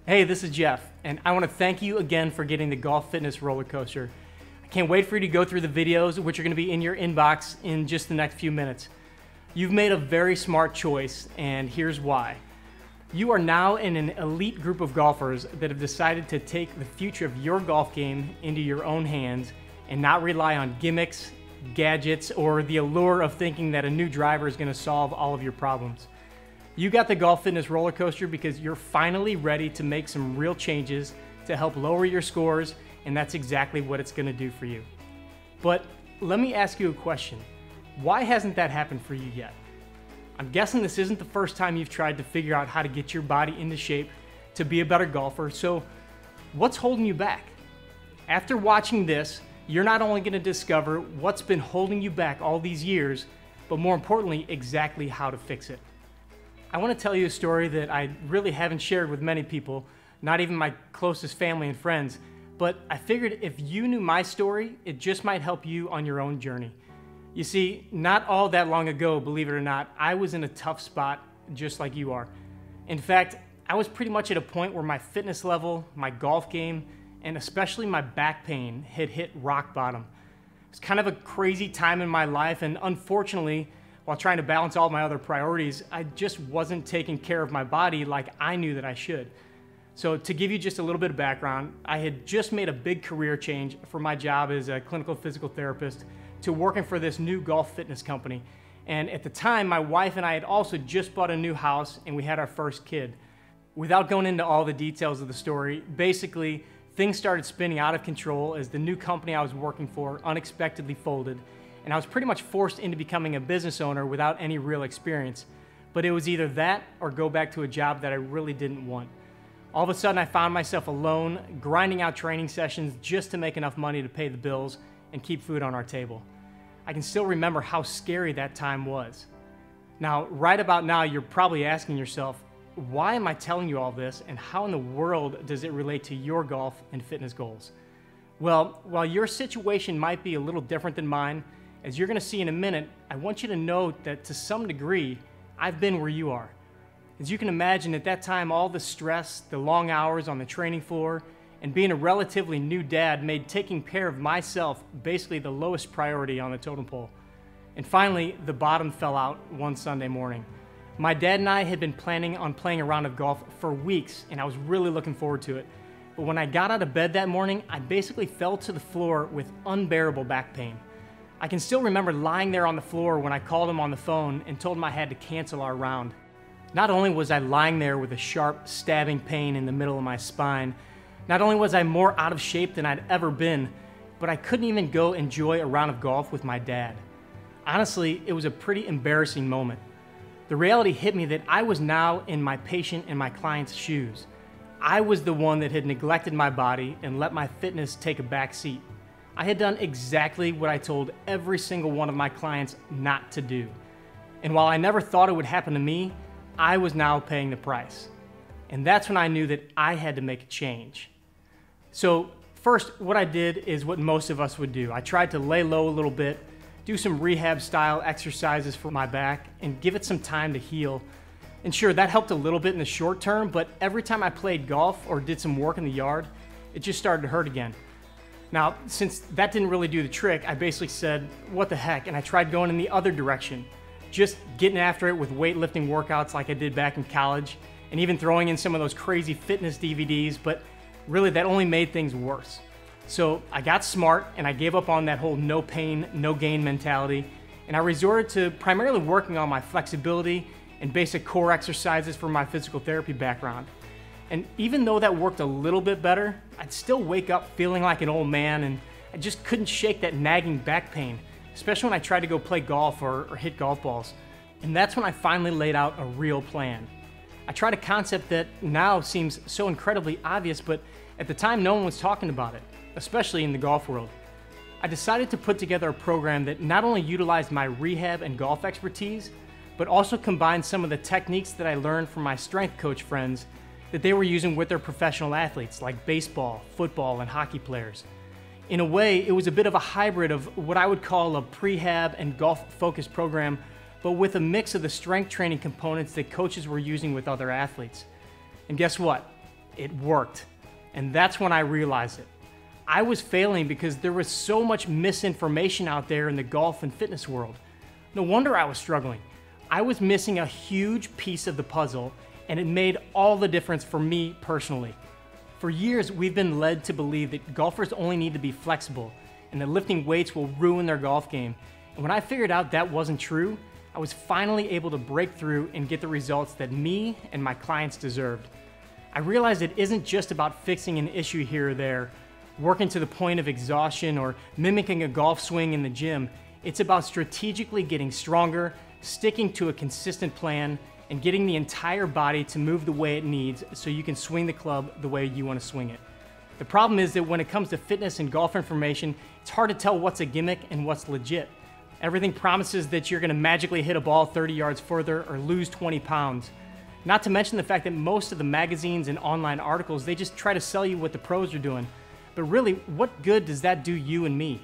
Hey, this is Jeff, and I want to thank you again for getting the Golf Fitness roller coaster. I can't wait for you to go through the videos, which are going to be in your inbox in just the next few minutes. You've made a very smart choice, and here's why. You are now in an elite group of golfers that have decided to take the future of your golf game into your own hands and not rely on gimmicks, gadgets, or the allure of thinking that a new driver is going to solve all of your problems. You got the Golf Fitness roller coaster because you're finally ready to make some real changes to help lower your scores, and that's exactly what it's going to do for you. But let me ask you a question. Why hasn't that happened for you yet? I'm guessing this isn't the first time you've tried to figure out how to get your body into shape to be a better golfer, so what's holding you back? After watching this, you're not only going to discover what's been holding you back all these years, but more importantly, exactly how to fix it. I want to tell you a story that I really haven't shared with many people, not even my closest family and friends, but I figured if you knew my story, it just might help you on your own journey. You see, not all that long ago, believe it or not, I was in a tough spot just like you are. In fact, I was pretty much at a point where my fitness level, my golf game, and especially my back pain had hit rock bottom. It was kind of a crazy time in my life, and unfortunately, while trying to balance all my other priorities, I just wasn't taking care of my body like I knew that I should. So to give you just a little bit of background, I had just made a big career change from my job as a clinical physical therapist to working for this new golf fitness company. And at the time, my wife and I had also just bought a new house and we had our first kid. Without going into all the details of the story, basically, things started spinning out of control as the new company I was working for unexpectedly folded, and I was pretty much forced into becoming a business owner without any real experience. But it was either that or go back to a job that I really didn't want. All of a sudden I found myself alone, grinding out training sessions just to make enough money to pay the bills and keep food on our table. I can still remember how scary that time was. Now, right about now, you're probably asking yourself, why am I telling you all this, and how in the world does it relate to your golf and fitness goals? Well, while your situation might be a little different than mine, as you're going to see in a minute, I want you to know that to some degree, I've been where you are. As you can imagine, at that time, all the stress, the long hours on the training floor, and being a relatively new dad made taking care of myself basically the lowest priority on the totem pole. And finally, the bottom fell out one Sunday morning. My dad and I had been planning on playing a round of golf for weeks, and I was really looking forward to it. But when I got out of bed that morning, I basically fell to the floor with unbearable back pain. I can still remember lying there on the floor when I called him on the phone and told him I had to cancel our round. Not only was I lying there with a sharp, stabbing pain in the middle of my spine, not only was I more out of shape than I'd ever been, but I couldn't even go enjoy a round of golf with my dad. Honestly, it was a pretty embarrassing moment. The reality hit me that I was now in my patient and my client's shoes. I was the one that had neglected my body and let my fitness take a back seat. I had done exactly what I told every single one of my clients not to do. And while I never thought it would happen to me, I was now paying the price. And that's when I knew that I had to make a change. So first, what I did is what most of us would do. I tried to lay low a little bit, do some rehab style exercises for my back, and give it some time to heal. And sure, that helped a little bit in the short term, but every time I played golf or did some work in the yard, it just started to hurt again. Now, since that didn't really do the trick, I basically said, what the heck, and I tried going in the other direction, just getting after it with weightlifting workouts like I did back in college, and even throwing in some of those crazy fitness DVDs, but really that only made things worse. So I got smart and I gave up on that whole no pain, no gain mentality, and I resorted to primarily working on my flexibility and basic core exercises for my physical therapy background. And even though that worked a little bit better, I'd still wake up feeling like an old man, and I just couldn't shake that nagging back pain, especially when I tried to go play golf or hit golf balls. And that's when I finally laid out a real plan. I tried a concept that now seems so incredibly obvious, but at the time no one was talking about it, especially in the golf world. I decided to put together a program that not only utilized my rehab and golf expertise, but also combined some of the techniques that I learned from my strength coach friends that they were using with their professional athletes like baseball, football, and hockey players. In a way, it was a bit of a hybrid of what I would call a prehab and golf-focused program, but with a mix of the strength training components that coaches were using with other athletes. And guess what? It worked. And that's when I realized it. I was failing because there was so much misinformation out there in the golf and fitness world. No wonder I was struggling. I was missing a huge piece of the puzzle, and it made all the difference for me personally. For years, we've been led to believe that golfers only need to be flexible and that lifting weights will ruin their golf game. And when I figured out that wasn't true, I was finally able to break through and get the results that me and my clients deserved. I realized it isn't just about fixing an issue here or there, working to the point of exhaustion, or mimicking a golf swing in the gym. It's about strategically getting stronger, sticking to a consistent plan, and getting the entire body to move the way it needs so you can swing the club the way you want to swing it. The problem is that when it comes to fitness and golf information, it's hard to tell what's a gimmick and what's legit. Everything promises that you're going to magically hit a ball 30 yards further or lose 20 pounds. Not to mention the fact that most of the magazines and online articles, they just try to sell you what the pros are doing. But really, what good does that do you and me?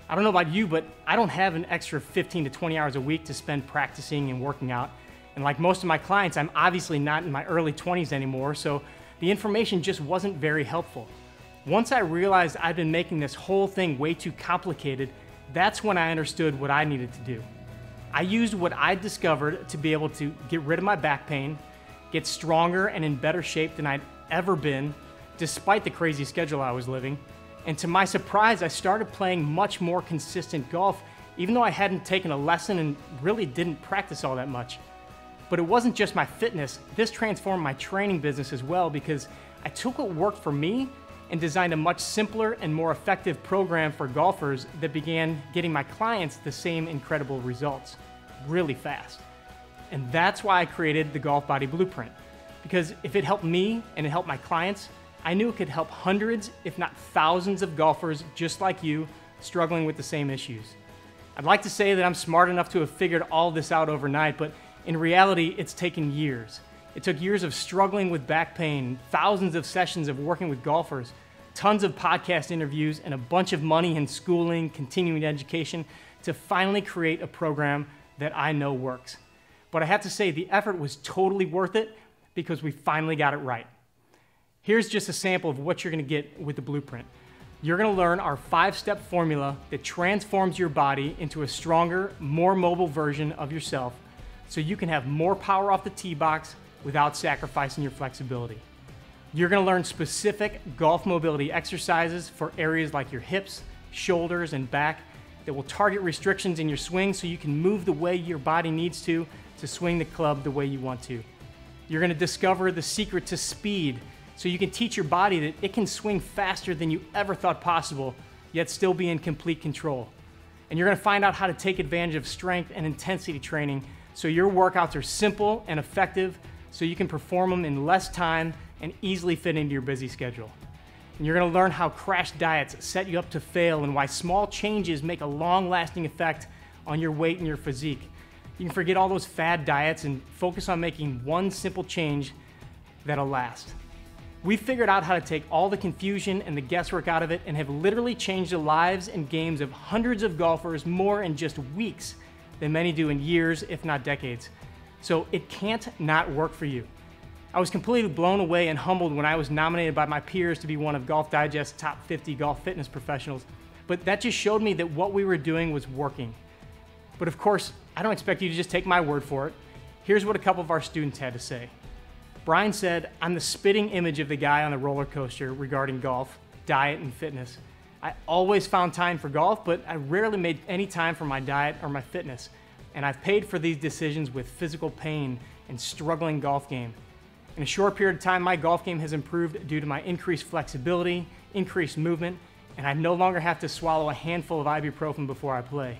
I don't know about you, but I don't have an extra 15 to 20 hours a week to spend practicing and working out. And like most of my clients, I'm obviously not in my early 20s anymore, so the information just wasn't very helpful. Once I realized I'd been making this whole thing way too complicated, that's when I understood what I needed to do. I used what I discovered to be able to get rid of my back pain, get stronger and in better shape than I'd ever been, despite the crazy schedule I was living. And to my surprise, I started playing much more consistent golf, even though I hadn't taken a lesson and really didn't practice all that much. But it wasn't just my fitness. This transformed my training business as well, because I took what worked for me and designed a much simpler and more effective program for golfers that began getting my clients the same incredible results really fast. And that's why I created the Golf Body Blueprint. Because if it helped me and it helped my clients, I knew it could help hundreds, if not thousands of golfers just like you struggling with the same issues. I'd like to say that I'm smart enough to have figured all this out overnight, but in reality, it's taken years. It took years of struggling with back pain, thousands of sessions of working with golfers, tons of podcast interviews, and a bunch of money in schooling, continuing education to finally create a program that I know works. But I have to say the effort was totally worth it because we finally got it right. Here's just a sample of what you're gonna get with the blueprint. You're gonna learn our 5-step formula that transforms your body into a stronger, more mobile version of yourself so you can have more power off the tee box without sacrificing your flexibility. You're gonna learn specific golf mobility exercises for areas like your hips, shoulders, and back that will target restrictions in your swing so you can move the way your body needs to swing the club the way you want to. You're gonna discover the secret to speed so you can teach your body that it can swing faster than you ever thought possible, yet still be in complete control. And you're gonna find out how to take advantage of strength and intensity training so your workouts are simple and effective so you can perform them in less time and easily fit into your busy schedule. And you're gonna learn how crash diets set you up to fail and why small changes make a long-lasting effect on your weight and your physique. You can forget all those fad diets and focus on making one simple change that'll last. We figured out how to take all the confusion and the guesswork out of it and have literally changed the lives and games of hundreds of golfers more in just weeks than many do in years, if not decades. So it can't not work for you. I was completely blown away and humbled when I was nominated by my peers to be one of Golf Digest's top 50 golf fitness professionals, but that just showed me that what we were doing was working. But of course, I don't expect you to just take my word for it. Here's what a couple of our students had to say. Brian said, "I'm the spitting image of the guy on the roller coaster regarding golf, diet, and fitness. I always found time for golf, but I rarely made any time for my diet or my fitness. And I've paid for these decisions with physical pain and struggling golf game. In a short period of time, my golf game has improved due to my increased flexibility, increased movement, and I no longer have to swallow a handful of ibuprofen before I play."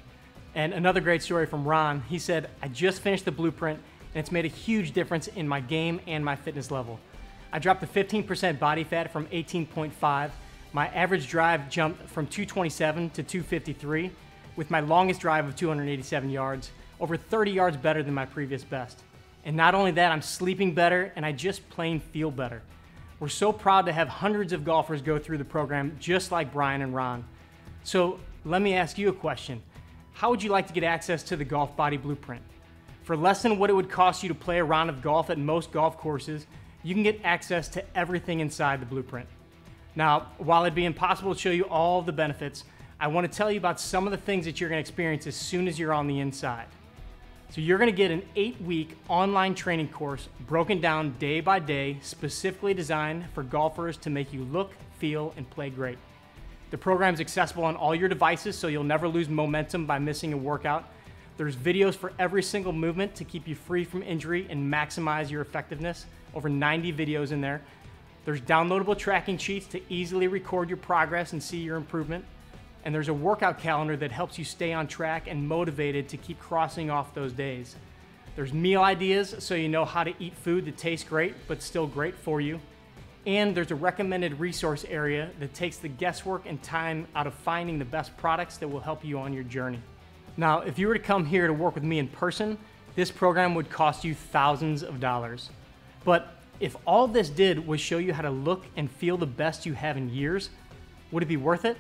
And another great story from Ron. He said, "I just finished the blueprint and it's made a huge difference in my game and my fitness level. I dropped the 15% body fat from 18.5. My average drive jumped from 227 to 253, with my longest drive of 287 yards, over 30 yards better than my previous best. And not only that, I'm sleeping better and I just plain feel better." We're so proud to have hundreds of golfers go through the program just like Brian and Ron. So let me ask you a question. How would you like to get access to the Golf Body Blueprint? For less than what it would cost you to play a round of golf at most golf courses, you can get access to everything inside the blueprint. Now, while it'd be impossible to show you all of the benefits, I want to tell you about some of the things that you're going to experience as soon as you're on the inside. So you're going to get an 8-week online training course broken down day by day, specifically designed for golfers to make you look, feel, and play great. The program is accessible on all your devices, so you'll never lose momentum by missing a workout. There's videos for every single movement to keep you free from injury and maximize your effectiveness. Over 90 videos in there. There's downloadable tracking sheets to easily record your progress and see your improvement. And there's a workout calendar that helps you stay on track and motivated to keep crossing off those days. There's meal ideas so you know how to eat food that tastes great but still great for you. And there's a recommended resource area that takes the guesswork and time out of finding the best products that will help you on your journey. Now, if you were to come here to work with me in person, this program would cost you thousands of dollars. But if all this did was show you how to look and feel the best you have in years, would it be worth it?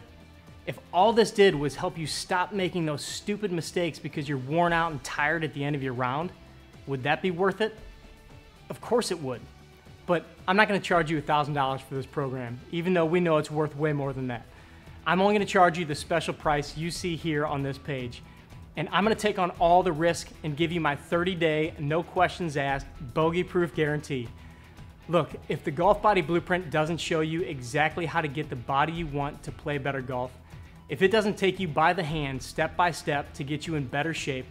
If all this did was help you stop making those stupid mistakes because you're worn out and tired at the end of your round, would that be worth it? Of course it would. But I'm not going to charge you $1,000 for this program, even though we know it's worth way more than that. I'm only going to charge you the special price you see here on this page. And I'm going to take on all the risk and give you my 30-day, no questions asked, bogey-proof guarantee. Look, if the Golf Body Blueprint doesn't show you exactly how to get the body you want to play better golf, if it doesn't take you by the hand step by step to get you in better shape,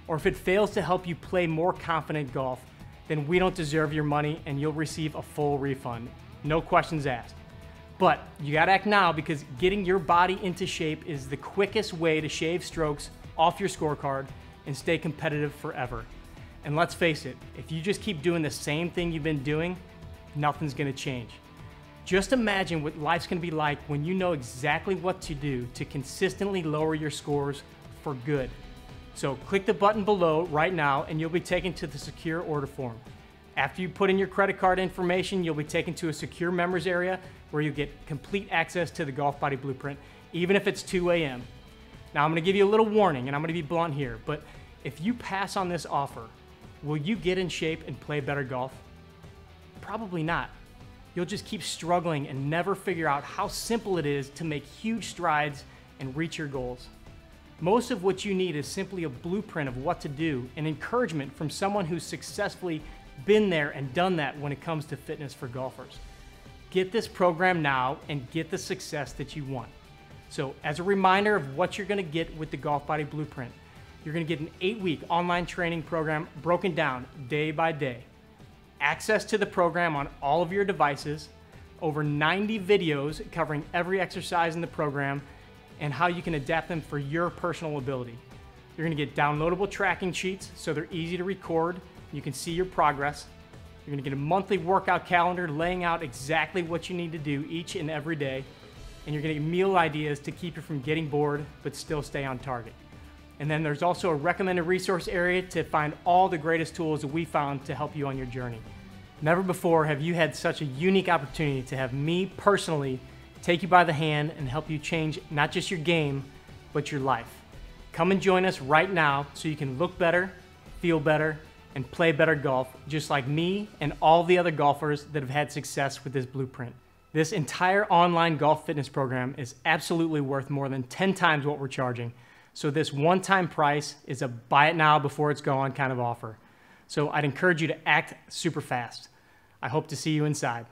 or if it fails to help you play more confident golf, then we don't deserve your money and you'll receive a full refund. No questions asked. But you gotta act now, because getting your body into shape is the quickest way to shave strokes off your scorecard and stay competitive forever. And let's face it, if you just keep doing the same thing you've been doing, nothing's gonna change. Just imagine what life's gonna be like when you know exactly what to do to consistently lower your scores for good. So click the button below right now and you'll be taken to the secure order form. After you put in your credit card information, you'll be taken to a secure members area where you get complete access to the Golf Body Blueprint, even if it's 2 a.m. Now I'm gonna give you a little warning, and I'm gonna be blunt here, but if you pass on this offer, will you get in shape and play better golf? Probably not. You'll just keep struggling and never figure out how simple it is to make huge strides and reach your goals. Most of what you need is simply a blueprint of what to do and encouragement from someone who's successfully been there and done that when it comes to fitness for golfers. Get this program now and get the success that you want. So as a reminder of what you're gonna get with the Golf Body Blueprint, you're gonna get an 8-week online training program broken down day by day, access to the program on all of your devices, over 90 videos covering every exercise in the program, and how you can adapt them for your personal ability. You're gonna get downloadable tracking sheets so they're easy to record. You can see your progress. You're gonna get a monthly workout calendar laying out exactly what you need to do each and every day. And you're gonna get meal ideas to keep you from getting bored but still stay on target. And then there's also a recommended resource area to find all the greatest tools that we found to help you on your journey. Never before have you had such a unique opportunity to have me personally take you by the hand and help you change not just your game, but your life. Come and join us right now so you can look better, feel better, and play better golf, just like me and all the other golfers that have had success with this blueprint. This entire online golf fitness program is absolutely worth more than 10 times what we're charging. So this one-time price is a buy it now before it's gone kind of offer. So I'd encourage you to act super fast. I hope to see you inside.